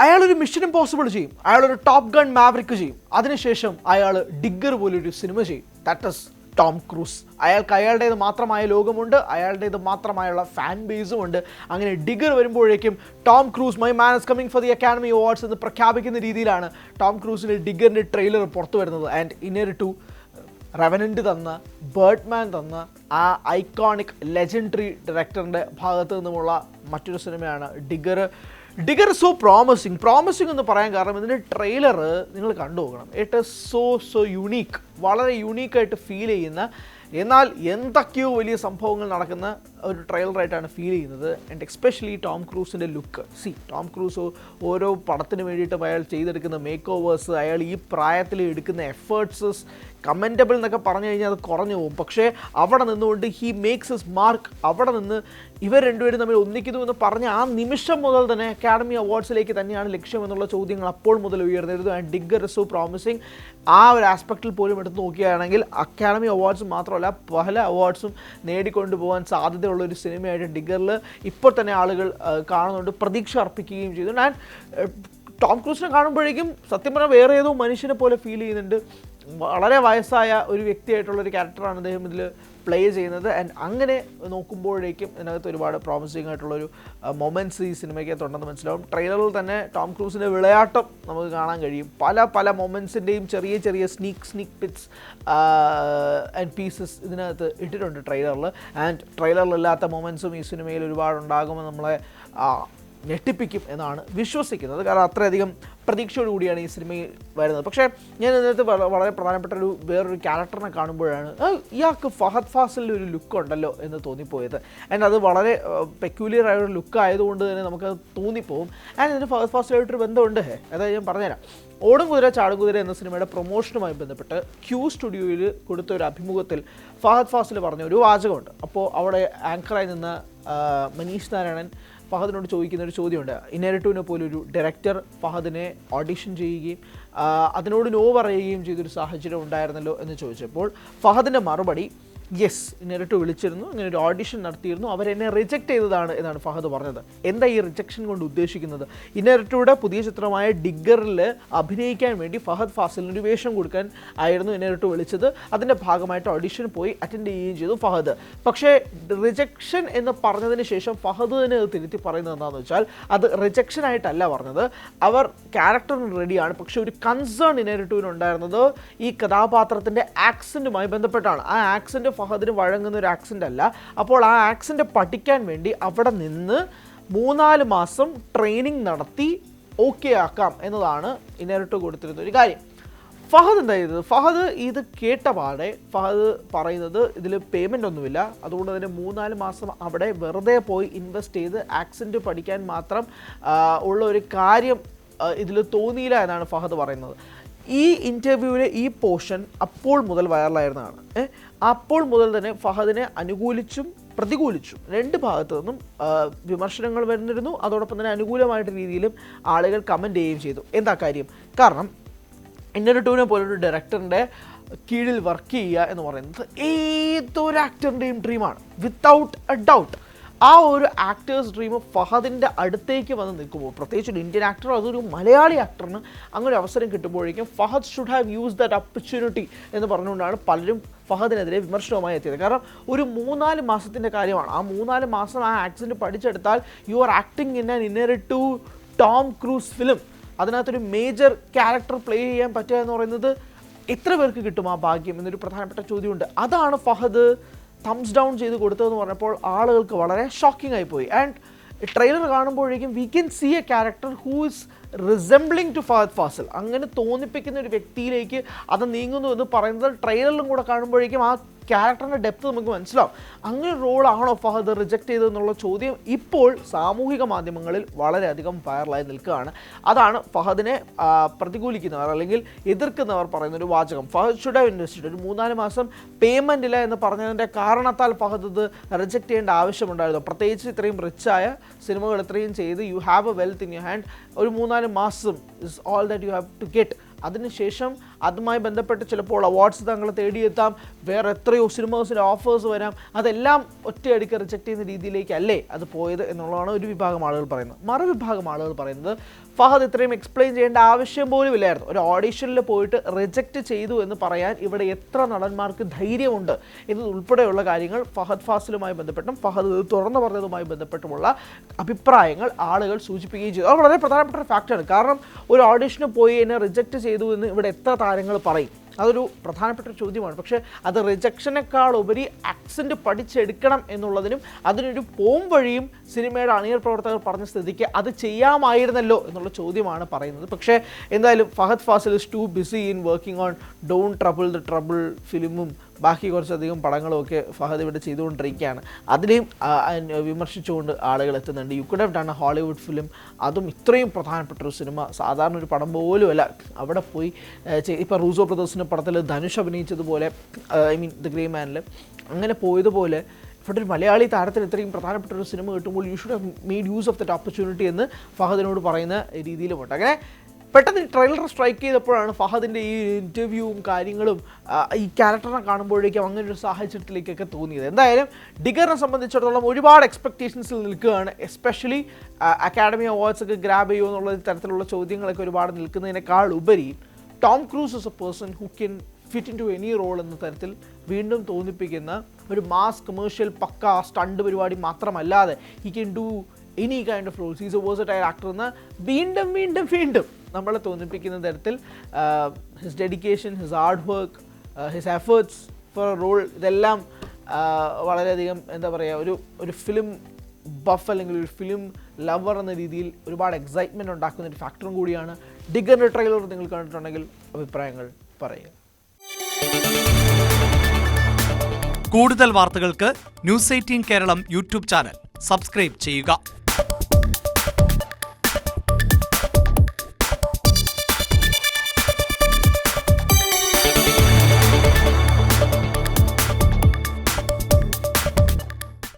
അയാളൊരു mission impossible ചെയ്യും, അയാളൊരു ടോപ്പ് ഗൺ മാവറിക്ക് ചെയ്യും, അതിനുശേഷം അയാൾ ഡിഗ്ഗർ പോലൊരു സിനിമ ചെയ്യും. That is Tom Cruise. അയാൾക്ക് അയാളുടേത് മാത്രമായ ലോകമുണ്ട്, അയാളുടേത് മാത്രമായുള്ള ഫാൻ ബേസും ഉണ്ട്. അങ്ങനെ ഡിഗ്ഗർ വരുമ്പോഴേക്കും Tom Cruise my man is coming for the Academy Awards എന്ന് പ്രഖ്യാപിക്കുന്ന രീതിയിലാണ് ടോം ക്രൂസിൻ്റെ ഡിഗ്ഗറിൻ്റെ ട്രെയിലർ പുറത്തു വരുന്നത്. ആൻഡ് ഇന്നർ ടു റെവനൻ്റ് തന്ന, ബേർഡ്മാൻ തന്ന ആ ഐക്കോണിക് ലെജൻഡറി ഡയറക്ടറിൻ്റെ ഭാഗത്തു നിന്നുമുള്ള മറ്റൊരു സിനിമയാണ് ഡിഗ്ഗർ. ഡിഗ്ഗർ സോ പ്രോമിസിങ് എന്ന് പറയാൻ കാരണം ഇതിൻ്റെ ട്രെയിലർ നിങ്ങൾ കണ്ടു നോക്കണം. ഇറ്റ് ഈസ് സോ യുണീക്ക്, വളരെ യുണീക്കായിട്ട് ഫീൽ ചെയ്യുന്ന, എന്നാൽ എന്തൊക്കെയോ വലിയ സംഭവങ്ങൾ നടക്കുന്ന ഒരു ട്രെയിലറായിട്ടാണ് ഫീൽ ചെയ്യുന്നത്. ആൻഡ് എക്സ്പെഷ്യലി ടോം ക്രൂസിൻ്റെ ലുക്ക്. ടോം ക്രൂസ് ഓരോ പടത്തിന് വേണ്ടിയിട്ടും അയാൾ ചെയ്തെടുക്കുന്ന മേക്ക് ഓവേഴ്സ്, അയാൾ ഈ പ്രായത്തിൽ എടുക്കുന്ന എഫേർട്സ് കമൻറ്റബിൾ എന്നൊക്കെ പറഞ്ഞു കഴിഞ്ഞാൽ അത് കുറഞ്ഞു പോകും. പക്ഷേ അവിടെ നിന്നുകൊണ്ട് ഹി മേക്സ് ഹിസ് മാർക്ക്. അവിടെ നിന്ന് ഇവർ രണ്ടുപേരും തമ്മിൽ ഒന്നിക്കുന്നു എന്ന് പറഞ്ഞ ആ നിമിഷം മുതൽ തന്നെ അക്കാഡമി അവാർഡ്സിലേക്ക് തന്നെയാണ് ലക്ഷ്യം എന്നുള്ള ചോദ്യങ്ങൾ അപ്പോൾ മുതൽ ഉയർന്നിരുന്നു. And digger is so promising. ആ ഒരു ആസ്പെക്റ്റിൽ പോലും എടുത്ത് നോക്കുകയാണെങ്കിൽ അക്കാഡമി അവാർഡ്സ് മാത്രമല്ല പല അവാർഡ്സും നേടിക്കൊണ്ടു പോകാൻ സാധ്യതയുള്ളൊരു സിനിമയായിട്ട് ഡിഗ്ഗറിൽ ഇപ്പോൾ തന്നെ ആളുകൾ കാണുന്നുണ്ട്, പ്രതീക്ഷ അർപ്പിക്കുകയും ചെയ്തു. ആൻഡ് ടോം ക്രൂസിനെ കാണുമ്പോഴേക്കും സത്യം പറഞ്ഞാൽ വേറെ ഏതോ മനുഷ്യനെ പോലെ ഫീൽ ചെയ്യുന്നുണ്ട്. വളരെ വയസ്സായ ഒരു വ്യക്തിയായിട്ടുള്ളൊരു ക്യാരക്ടറാണ് അദ്ദേഹം ഇതിൽ പ്ലേ ചെയ്യുന്നത്. ആൻഡ് അങ്ങനെ നോക്കുമ്പോഴേക്കും ഇതിനകത്ത് ഒരുപാട് പ്രോമിസിങ് ആയിട്ടുള്ളൊരു മൊമെൻറ്റ്സ് ഈ സിനിമയ്ക്കകത്തുണ്ടെന്ന് മനസ്സിലാവും. ട്രെയിലറിൽ തന്നെ ടോം ക്രൂസിൻ്റെ വിളയാട്ടം നമുക്ക് കാണാൻ കഴിയും. പല മൊമെൻറ്റ്സിൻ്റെയും ചെറിയ സ്നീക്ക് പിറ്റ്സ് ആൻഡ് പീസസ് ഇതിനകത്ത് ഇട്ടിട്ടുണ്ട് ട്രെയിലറിൽ. ആൻഡ് ട്രെയിലറിലില്ലാത്ത മൊമെൻറ്റ്സും ഈ സിനിമയിൽ ഒരുപാടുണ്ടാകുമെന്ന് നമ്മളെ ഞെട്ടിപ്പിക്കും എന്നാണ് വിശ്വസിക്കുന്നത്. കാരണം അത്രയധികം പ്രതീക്ഷയോടുകൂടിയാണ് ഈ സിനിമയിൽ വരുന്നത്. പക്ഷേ ഞാൻ ഇതിനകത്ത് വളരെ പ്രധാനപ്പെട്ട വേറൊരു ക്യാരക്ടറിനെ കാണുമ്പോഴാണ് ഇയാൾക്ക് ഫഹദ് ഫാസിലിൻ്റെ ഒരു ലുക്ക് ഉണ്ടല്ലോ എന്ന് തോന്നിപ്പോയത്. ആൻഡ് അത് വളരെ പെക്യൂലിയർ ആയൊരു ലുക്ക് ആയതുകൊണ്ട് തന്നെ നമുക്കത് തോന്നിപ്പോവും. ആൻഡ് ഇതിന് ഫഹദ് ഫാസിലായിട്ടൊരു ബന്ധമുണ്ട്. അതായത് ഞാൻ പറഞ്ഞുതരാം. ഓടും കുതിര ചാടും കുതിര എന്ന സിനിമയുടെ പ്രൊമോഷനുമായി ബന്ധപ്പെട്ട് ക്യൂ സ്റ്റുഡിയോയിൽ കൊടുത്ത ഒരു അഭിമുഖത്തിൽ ഫഹദ് ഫാസിൽ പറഞ്ഞ ഒരു വാചകമുണ്ട്. അപ്പോൾ അവിടെ ആങ്കറായി നിന്ന മനീഷ് നാരായണൻ ഫഹദിനോട് ചോദിക്കുന്ന ഒരു ചോദ്യമുണ്ട്. ഇന്നേരട്ടുവിനെ പോലൊരു ഡയറക്ടർ ഫഹദിനെ ഓഡിഷൻ ചെയ്യുകയും അതിനോട് നോ പറയുകയും ചെയ്തൊരു സാഹചര്യം ഉണ്ടായിരുന്നല്ലോ എന്ന് ചോദിച്ചപ്പോൾ ഫഹദിൻ്റെ മറുപടി യെസ്, ഇന്നേരട്ടു വിളിച്ചിരുന്നു, അങ്ങനെ ഒരു ഓഡിഷൻ നടത്തിയിരുന്നു, അവരെന്നെ റിജക്റ്റ് ചെയ്തതാണ് എന്നാണ് ഫഹദ് പറഞ്ഞത്. എന്താ ഈ റിജക്ഷൻ കൊണ്ട് ഉദ്ദേശിക്കുന്നത്? ഇന്നേരട്ടുയുടെ പുതിയ ചിത്രമായ ഡിഗ്ഗറിൽ അഭിനയിക്കാൻ വേണ്ടി ഫഹദ് ഫാസിലിന് ഒരു വേഷം കൊടുക്കാൻ ആയിരുന്നു ഇന്നേരട്ടു വിളിച്ചത്. അതിൻ്റെ ഭാഗമായിട്ട് ഓഡിഷൻ പോയി അറ്റൻഡ് ചെയ്യുകയും ചെയ്തു ഫഹദ്. പക്ഷേ റിജക്ഷൻ എന്ന് പറഞ്ഞതിന് ശേഷം ഫഹദ് തന്നെ അത് തിരുത്തി പറയുന്നത് എന്താണെന്ന് വെച്ചാൽ അത് റിജക്ഷൻ ആയിട്ടല്ല പറഞ്ഞത്, അവർ ക്യാരക്ടറിന് റെഡിയാണ്. പക്ഷേ ഒരു കൺസേൺ ഇന്നേരട്ടുവിനുണ്ടായിരുന്നത് ഈ കഥാപാത്രത്തിൻ്റെ ആക്സൻറ്റുമായി ബന്ധപ്പെട്ടാണ്. ആ ആക്സൻറ്റ് ഫഹദിന് വഴങ്ങുന്ന ഒരു ആക്സൻ്റ് അല്ല. അപ്പോൾ ആ ആക്സൻ്റ് പഠിക്കാൻ വേണ്ടി അവിടെ നിന്ന് 3-4 മാസം ട്രെയിനിങ് നടത്തി ഓക്കെ ആക്കാം എന്നതാണ് ഇന്നേരട്ടു കൊടുത്തിരുന്ന ഒരു കാര്യം. ഫഹദ് എന്താ ചെയ്തത്? ഫഹദ് ഇത് കേട്ട പാടെ ഫഹദ് പറയുന്നത് ഇതിൽ പേയ്മെൻ്റ് ഒന്നുമില്ല, അതുകൊണ്ട് തന്നെ 3-4 മാസം അവിടെ വെറുതെ പോയി ഇൻവെസ്റ്റ് ചെയ്ത് ആക്സൻറ്റ് പഠിക്കാൻ മാത്രം ഉള്ള ഒരു കാര്യം ഇതിൽ തോന്നിയില്ല എന്നാണ് ഫഹദ് പറയുന്നത്. ഈ ഇൻ്റർവ്യൂവിലെ ഈ പോർഷൻ അപ്പോൾ മുതൽ വൈറലായിരുന്നതാണ്. അപ്പോൾ മുതൽ തന്നെ ഫഹദിനെ അനുകൂലിച്ചും പ്രതികൂലിച്ചും രണ്ട് ഭാഗത്തു നിന്നും വിമർശനങ്ങൾ വരുന്നിരുന്നു. അതോടൊപ്പം തന്നെ അനുകൂലമായിട്ട് രീതിയിലും ആളുകൾ കമൻറ്റ് ചെയ്യുകയും ചെയ്തു. എന്താ കാര്യം? കാരണം ഇന്നേരട്ടുവിനെ പോലൊരു ഡയറക്ടറിൻ്റെ കീഴിൽ വർക്ക് ചെയ്യുക എന്ന് പറയുന്നത് ഏതൊരു ആക്ടറിൻ്റെയും ഡ്രീമാണ്, വിത്തൗട്ട് എ ഡൗട്ട്. ആ ഒരു ആക്ടേഴ്സ് ഡ്രീം ഫഹദിൻ്റെ അടുത്തേക്ക് വന്ന് നിൽക്കുമ്പോൾ, പ്രത്യേകിച്ച് ഒരു ഇന്ത്യൻ ആക്ടറോ അതൊരു മലയാളി ആക്ടറിന് അങ്ങനെ അവസരം കിട്ടുമ്പോഴേക്കും Fahadh should have use that opportunity എന്ന് പറഞ്ഞുകൊണ്ടാണ് പലരും ഫഹദിനെതിരെ വിമർശനവുമായി എത്തിയത്. കാരണം ഒരു 3-4 മാസത്തിൻ്റെ കാര്യമാണ്. ആ 3-4 മാസം ആ ആക്സൻറ്റ് പഠിച്ചെടുത്താൽ you are acting in an ഇന്നേരട്ടു ടോം ക്രൂസ് ഫിലിം. അതിനകത്തൊരു മേജർ ക്യാരക്ടർ പ്ലേ ചെയ്യാൻ പറ്റുക എന്ന് പറയുന്നത് എത്ര പേർക്ക് കിട്ടും ആ ഭാഗ്യം എന്നൊരു പ്രധാനപ്പെട്ട ചോദ്യമുണ്ട്. അതാണ് ഫഹദ് തംസ് ഡൗൺ ചെയ്ത് കൊടുത്തതെന്ന് പറഞ്ഞപ്പോൾ ആളുകൾക്ക് വളരെ ഷോക്കിംഗ് ആയിപ്പോയി. ആൻഡ് ട്രെയിലർ കാണുമ്പോഴേക്കും we can see a character who is resembling to Fahadh Faasil. അങ്ങനെ തോന്നിപ്പിക്കുന്ന ഒരു വ്യക്തിയിലേക്ക് അത് നീങ്ങുന്നു എന്ന് പറയുന്നത് ട്രെയിലറിലും കൂടെ കാണുമ്പോഴേക്കും ആ ക്യാരക്ടറിൻ്റെ ഡെപ്ത് നമുക്ക് മനസ്സിലാവും. അങ്ങനെ റോളാണോ ഫഹദ് റിജക്റ്റ് ചെയ്തതെന്നുള്ള ചോദ്യം ഇപ്പോൾ സാമൂഹിക മാധ്യമങ്ങളിൽ വളരെയധികം വൈറലായി നിൽക്കുകയാണ്. അതാണ് ഫഹദിനെ പ്രതികൂലിക്കുന്നവർ അല്ലെങ്കിൽ എതിർക്കുന്നവർ പറയുന്നൊരു വാചകം. Fahadh should have invested. ഒരു 3-4 മാസം പേയ്മെൻ്റ് ഇല്ല എന്ന് പറഞ്ഞതിൻ്റെ കാരണത്താൽ ഫഹദ് ഇത് റിജക്റ്റ് ചെയ്യേണ്ട ആവശ്യമുണ്ടായിരുന്നു. പ്രത്യേകിച്ച് ഇത്രയും റിച്ചായ സിനിമകൾ ഇത്രയും ചെയ്ത് you have a wealth in your hand. ഒരു 3-4 മാസം is all that you have to get. അതിനുശേഷം അതുമായി ബന്ധപ്പെട്ട് ചിലപ്പോൾ അവാർഡ്സ് താങ്കൾ തേടിയെത്താം, വേറെ എത്രയോ സിനിമേഴ്സിൻ്റെ ഓഫേഴ്സ് വരാം. അതെല്ലാം ഒറ്റയടിക്ക് റിജക്റ്റ് ചെയ്യുന്ന രീതിയിലേക്കല്ലേ അത് പോയത് എന്നുള്ളതാണ് ഒരു വിഭാഗം ആളുകൾ പറയുന്നത്. മറുവിഭാഗം ആളുകൾ പറയുന്നത് ഫഹദ് ഇത്രയും എക്സ്പ്ലെയിൻ ചെയ്യേണ്ട ആവശ്യം പോലും ഇല്ലായിരുന്നു. ഒരു ഓഡിഷനിൽ പോയിട്ട് റിജക്റ്റ് ചെയ്തു എന്ന് പറയാൻ ഇവിടെ എത്ര നടന്മാർക്ക് ധൈര്യമുണ്ട് എന്നതുൾപ്പെടെയുള്ള കാര്യങ്ങൾ ഫഹദ് ഫാസിലുമായി ബന്ധപ്പെട്ടും ഫഹദ് തുറന്നു പറഞ്ഞതുമായി ബന്ധപ്പെട്ടുമുള്ള അഭിപ്രായങ്ങൾ ആളുകൾ സൂചിപ്പിക്കുകയും ചെയ്തു. അത് വളരെ പ്രധാനപ്പെട്ട ഒരു ഫാക്ടറാണ്. കാരണം ഒരു ഓഡിഷന് പോയി എന്നെ റിജക്റ്റ് ചെയ്തു എന്ന് ഇവിടെ എത്ര താരങ്ങൾ പറയും? അതൊരു പ്രധാനപ്പെട്ട ചോദ്യമാണ്. പക്ഷേ അത് റിജക്ഷനേക്കാൾ ഉപരി ആക്സെൻറ്റ് പഠിച്ചെടുക്കണം എന്നുള്ളതിനും അതിനൊരു പോം വഴിയും സിനിമയുടെ അണിയർ പ്രവർത്തകർ പറഞ്ഞ സ്ഥിതിക്ക് അത് ചെയ്യാമായിരുന്നല്ലോ എന്നുള്ള ചോദ്യമാണ് പറയുന്നത്. പക്ഷേ എന്തായാലും Fahadh Faasil is too busy in working on don't trouble the trouble ഫിലിമും ബാക്കി കുറച്ചധികം പടങ്ങളും ഒക്കെ ഫഹദ് ഇവിടെ ചെയ്തുകൊണ്ടിരിക്കുകയാണ്. അതിനെയും വിമർശിച്ചുകൊണ്ട് ആളുകൾ എത്തുന്നുണ്ട്. You could have done A Hollywood film, അതും ഇത്രയും പ്രധാനപ്പെട്ട ഒരു സിനിമ, സാധാരണ ഒരു പടം പോലുമല്ല. അവിടെ പോയി ഇപ്പോൾ റൂസോ ബ്രദേഴ്സിൻ്റെ പടത്തിൽ ധനുഷ് അഭിനയിച്ചതുപോലെ, ഐ മീൻ ദ ഗ്രേ മാനിൽ അങ്ങനെ പോയതുപോലെ ഇവിടെ ഒരു മലയാളി താരത്തിന് ഇത്രയും പ്രധാനപ്പെട്ട ഒരു സിനിമ കിട്ടുമ്പോൾ you should have made use of that opportunity എന്ന് ഫഹദിനോട് പറയുന്ന രീതിയിലുമുണ്ട്. അങ്ങനെ പെട്ടെന്ന് ട്രെയിലർ സ്ട്രൈക്ക് ചെയ്തപ്പോഴാണ് ഫഹദിൻ്റെ ഈ ഇൻ്റർവ്യൂവും കാര്യങ്ങളും ഈ ക്യാരക്ടറിനെ കാണുമ്പോഴേക്കും അങ്ങനെ ഒരു സാഹചര്യത്തിലേക്കൊക്കെ തോന്നിയത്. എന്തായാലും ഡിഗറിനെ സംബന്ധിച്ചിടത്തോളം ഒരുപാട് എക്സ്പെക്റ്റേഷൻസിൽ നിൽക്കുകയാണ്. എസ്പെഷ്യലി അക്കാഡമി അവാർഡ്സ് ഒക്കെ ഗ്രാബ് ചെയ്യുമോ എന്നുള്ള തരത്തിലുള്ള ചോദ്യങ്ങളൊക്കെ ഒരുപാട് നിൽക്കുന്നതിനേക്കാൾ ഉപരി Tom Cruise is a person who can fit into any role എന്ന തരത്തിൽ വീണ്ടും തോന്നിപ്പിക്കുന്ന ഒരു മാസ് കമേഴ്ഷ്യൽ പക്ക സ്റ്റണ്ട് പരിപാടി മാത്രമല്ലാതെ he can do any kind of roles. Is a versatile actor എന്ന് വീണ്ടും വീണ്ടും വീണ്ടും നമ്മളെ തോന്നിപ്പിക്കുന്ന തരത്തിൽ his dedication, his hard work, his efforts for a role, ഇതെല്ലാം വളരെയധികം എന്താ പറയുക ഒരു ഫിലിം ബഫ് അല്ലെങ്കിൽ ഒരു ഫിലിം ലവർ എന്ന രീതിയിൽ ഒരുപാട് എക്സൈറ്റ്മെൻറ്റ് ഉണ്ടാക്കുന്ന ഒരു ഫാക്ടറും കൂടിയാണ്. ഡിഗറിൻ്റെ ട്രെയിലർ നിങ്ങൾ കണ്ടിട്ടുണ്ടെങ്കിൽ അഭിപ്രായങ്ങൾ പറയുക. കൂടുതൽ വാർത്തകൾക്ക് News 18 Keralam YouTube channel subscribe ചെയ്യുക.